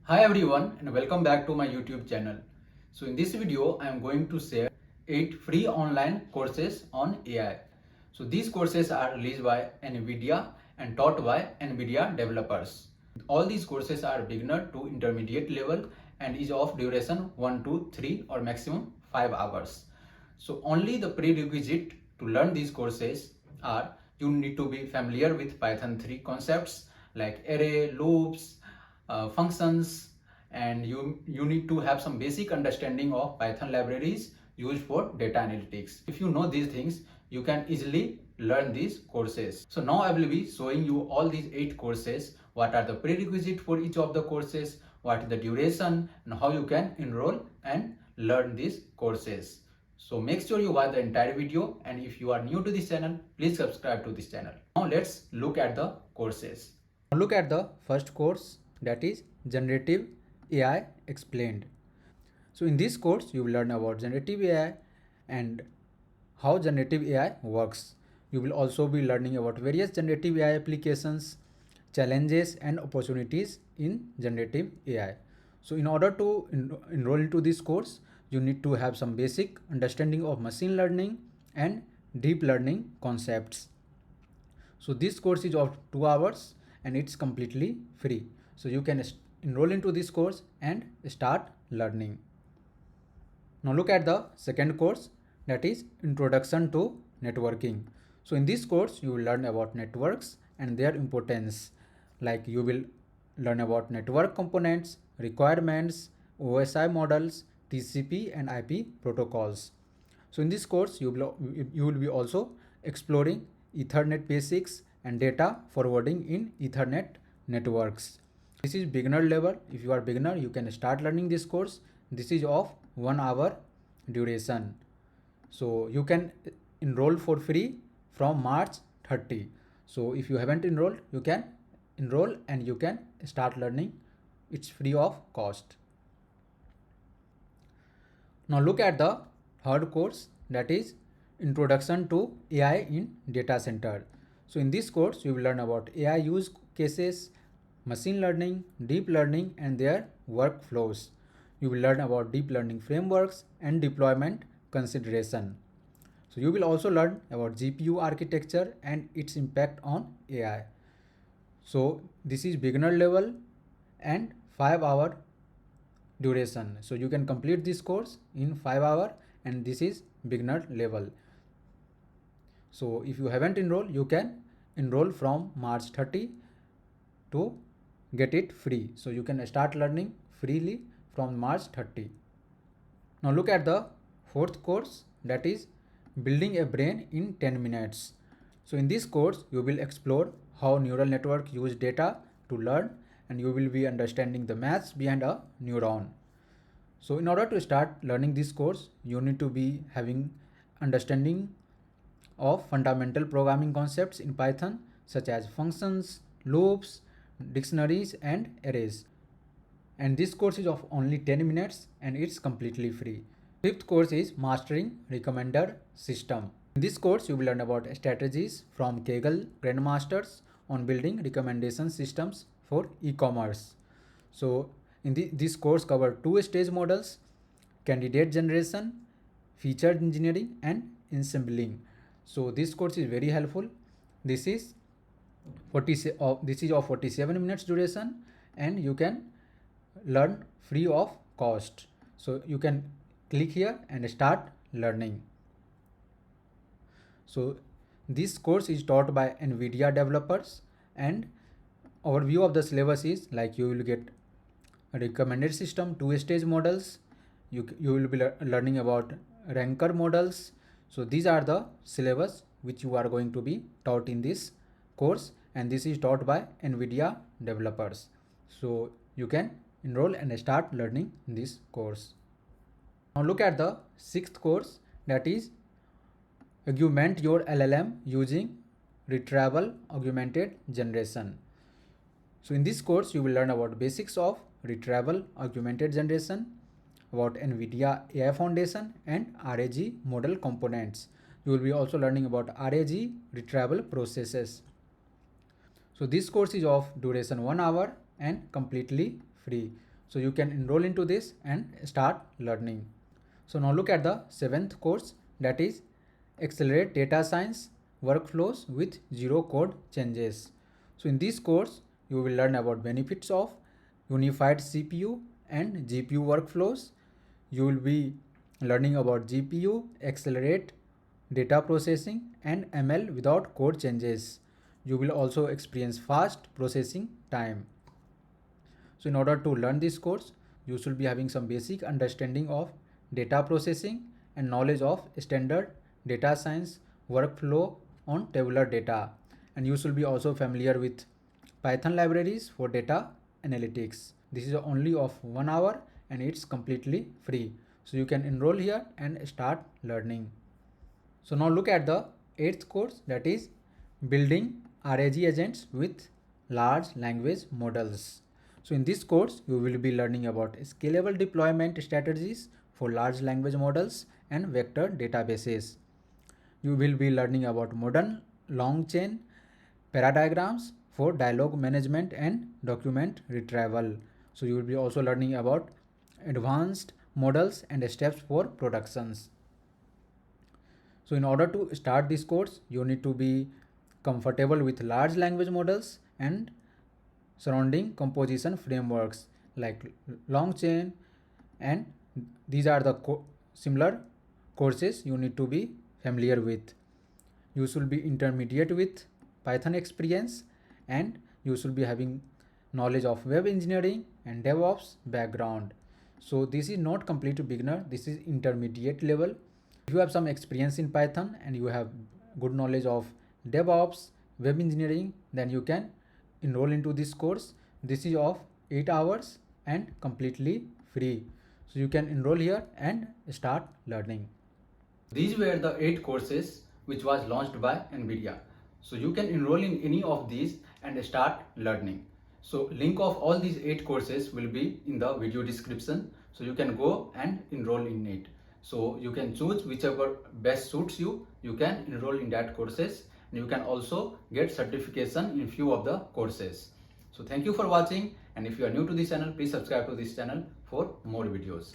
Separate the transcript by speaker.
Speaker 1: Hi everyone and welcome back to my YouTube channel. So in this video I am going to share 8 free online courses on AI. So these courses are released by Nvidia and taught by Nvidia developers. All these courses are beginner to intermediate level and is of duration 1 to 3 or maximum 5 hours. So only the prerequisite to learn these courses are you need to be familiar with Python 3 concepts like array, loops, functions, and you need to have some basic understanding of Python libraries used for data analytics. If you know these things, you can easily learn these courses. So now I will be showing you all these 8 courses, what are the prerequisites for each of the courses, what is the duration, and how you can enroll and learn these courses. So make sure you watch the entire video, and if you are new to this channel, please subscribe to this channel. Now let's look at the courses. Now look at the first course, that is Generative AI Explained. So in this course, you will learn about generative AI and how generative AI works. You will also be learning about various generative AI applications, challenges and opportunities in generative AI. So in order to enroll into this course, you need to have some basic understanding of machine learning and deep learning concepts. So this course is of 2 hours and it's completely free. So you can enroll into this course and start learning. Now look at the second course, that is Introduction to Networking. So in this course you will learn about networks and their importance. Like you will learn about network components, requirements, OSI models, TCP and IP protocols. So in this course you will be also exploring Ethernet basics and data forwarding in Ethernet networks. This is beginner level. If you are beginner, you can start learning this course. This is of 1 hour duration. So you can enroll for free from March 30. So if you haven't enrolled, you can enroll and you can start learning. It's free of cost. Now look at the third course, that is Introduction to AI in Data Center. So in this course, you will learn about AI use cases, machine learning, deep learning and their workflows. You will learn about deep learning frameworks and deployment consideration. So you will also learn about GPU architecture and its impact on AI. So this is beginner level and 5-hour duration. So you can complete this course in 5 hours and this is beginner level. So if you haven't enrolled, you can enroll from March 30 to get it free. So you can start learning freely from March 30. Now look at the fourth course, that is Building a Brain in 10 minutes. So in this course, you will explore how neural network use data to learn and you will be understanding the maths behind a neuron. So in order to start learning this course, you need to be having understanding of fundamental programming concepts in Python such as functions, loops, dictionaries and arrays. And this course is of only 10 minutes and it's completely free. Fifth course is Mastering Recommender System. In this course, you will learn about strategies from Kaggle Grandmasters on building recommendation systems for e-commerce. So in this course cover 2-stage models, candidate generation, feature engineering and ensembling. So this course is very helpful. This is of 47 minutes duration and you can learn free of cost. So you can click here and start learning. So this course is taught by Nvidia developers and overview of the syllabus is like you will get a recommended system, 2-stage models, you will be learning about ranker models. So these are the syllabus which you are going to be taught in this course and this is taught by Nvidia developers. So you can enroll and start learning this course. Now look at the sixth course, that is Augment Your LLM Using Retrieval Augmented Generation. So in this course, you will learn about basics of retrieval augmented generation, about Nvidia AI Foundation and RAG model components. You will be also learning about RAG retrieval processes. So this course is of duration 1 hour and completely free. So you can enroll into this and start learning. So now look at the 7th course, that is Accelerate Data Science Workflows with Zero Code Changes. So in this course, you will learn about benefits of unified CPU and GPU workflows. You will be learning about GPU, accelerate data processing and ML without code changes. You will also experience fast processing time. So in order to learn this course, you should be having some basic understanding of data processing and knowledge of standard data science workflow on tabular data. And you should be also familiar with Python libraries for data analytics. This is only of 1 hour and it's completely free. So you can enroll here and start learning. So now look at the 8th course, that is building RAG agents with large language models. So in this course, you will be learning about scalable deployment strategies for large language models and vector databases. You will be learning about modern long chain paradiagrams for dialogue management and document retrieval. So you will be also learning about advanced models and steps for productions. So in order to start this course, you need to be comfortable with large language models and surrounding composition frameworks like long chain, and these are the similar courses you need to be familiar with. You should be intermediate with Python experience, and you should be having knowledge of web engineering and DevOps background. So this is not complete beginner, this is intermediate level. If you have some experience in Python and you have good knowledge of DevOps, web engineering, then you can enroll into this course. This is of 8 hours and completely free. So you can enroll here and start learning. These were the 8 courses which was launched by Nvidia. So you can enroll in any of these and start learning. So link of all these 8 courses will be in the video description. So you can go and enroll in it. So you can choose whichever best suits you. You can enroll in that courses, and you can also get certification in few of the courses. So thank you for watching, and if you are new to this channel, please subscribe to this channel for more videos.